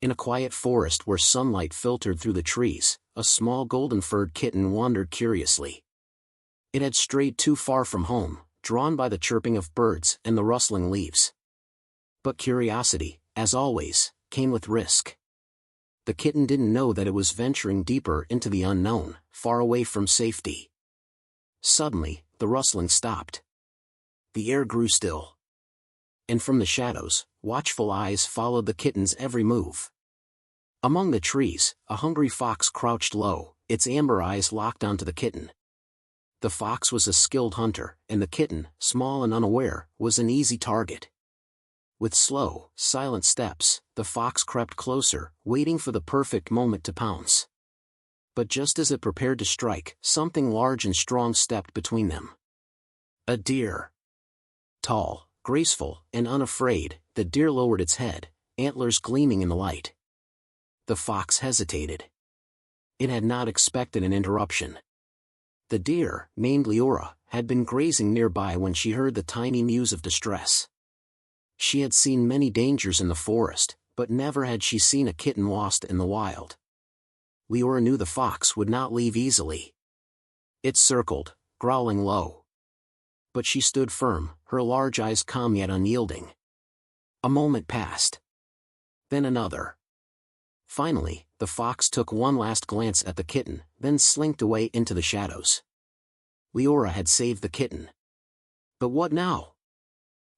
In a quiet forest where sunlight filtered through the trees, a small golden-furred kitten wandered curiously. It had strayed too far from home, drawn by the chirping of birds and the rustling leaves. But curiosity, as always, came with risk. The kitten didn't know that it was venturing deeper into the unknown, far away from safety. Suddenly, the rustling stopped. The air grew still. And from the shadows, watchful eyes followed the kitten's every move. Among the trees, a hungry fox crouched low, its amber eyes locked onto the kitten. The fox was a skilled hunter, and the kitten, small and unaware, was an easy target. With slow, silent steps, the fox crept closer, waiting for the perfect moment to pounce. But just as it prepared to strike, something large and strong stepped between them. A deer. Tall, graceful, and unafraid, the deer lowered its head, antlers gleaming in the light. The fox hesitated. It had not expected an interruption. The deer, named Leora, had been grazing nearby when she heard the tiny mews of distress. She had seen many dangers in the forest, but never had she seen a kitten lost in the wild. Leora knew the fox would not leave easily. It circled, growling low. But she stood firm, her large eyes calm yet unyielding. A moment passed. Then another. Finally, the fox took one last glance at the kitten, then slinked away into the shadows. Leora had saved the kitten. But what now?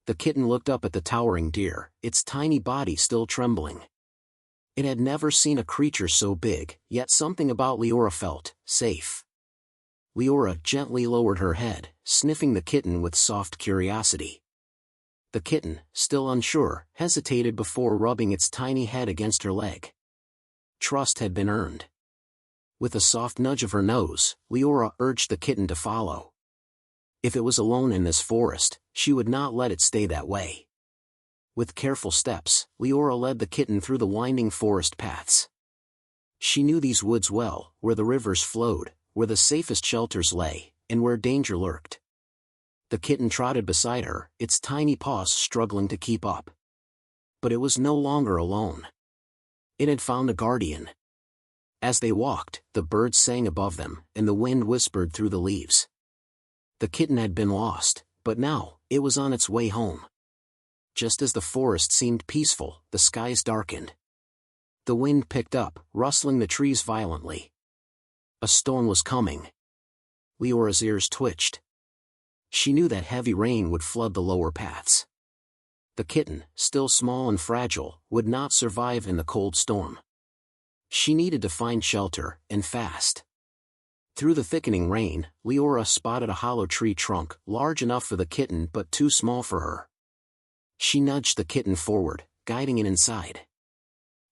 The kitten looked up at the towering deer, its tiny body still trembling. It had never seen a creature so big, yet something about Leora felt safe. Leora gently lowered her head, sniffing the kitten with soft curiosity. The kitten, still unsure, hesitated before rubbing its tiny head against her leg. Trust had been earned. With a soft nudge of her nose, Leora urged the kitten to follow. If it was alone in this forest, she would not let it stay that way. With careful steps, Leora led the kitten through the winding forest paths. She knew these woods well, where the rivers flowed, where the safest shelters lay, and where danger lurked. The kitten trotted beside her, its tiny paws struggling to keep up. But it was no longer alone. It had found a guardian. As they walked, the birds sang above them, and the wind whispered through the leaves. The kitten had been lost, but now, it was on its way home. Just as the forest seemed peaceful, the skies darkened. The wind picked up, rustling the trees violently. A storm was coming. Leora's ears twitched. She knew that heavy rain would flood the lower paths. The kitten, still small and fragile, would not survive in the cold storm. She needed to find shelter, and fast. Through the thickening rain, Leora spotted a hollow tree trunk, large enough for the kitten but too small for her. She nudged the kitten forward, guiding it inside.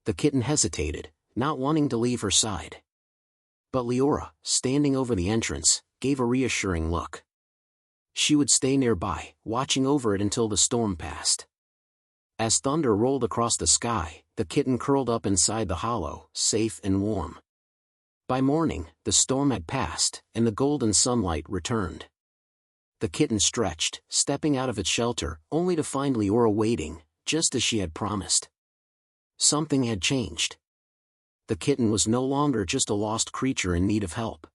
The kitten hesitated, not wanting to leave her side. But Leora, standing over the entrance, gave a reassuring look. She would stay nearby, watching over it until the storm passed. As thunder rolled across the sky, the kitten curled up inside the hollow, safe and warm. By morning, the storm had passed, and the golden sunlight returned. The kitten stretched, stepping out of its shelter, only to find Leora waiting, just as she had promised. Something had changed. The kitten was no longer just a lost creature in need of help.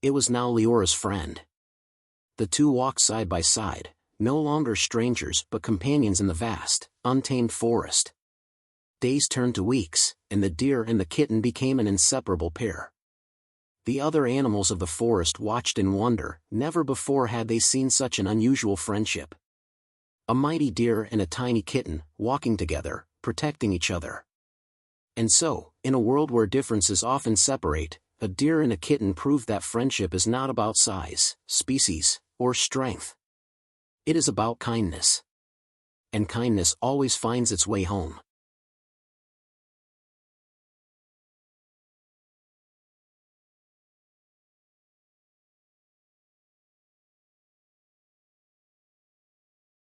It was now Leora's friend. The two walked side by side, no longer strangers but companions in the vast, untamed forest. Days turned to weeks, and the deer and the kitten became an inseparable pair. The other animals of the forest watched in wonder, never before had they seen such an unusual friendship. A mighty deer and a tiny kitten, walking together, protecting each other. And so, in a world where differences often separate, a deer and a kitten proved that friendship is not about size, species, or strength. It is about kindness. And kindness always finds its way home.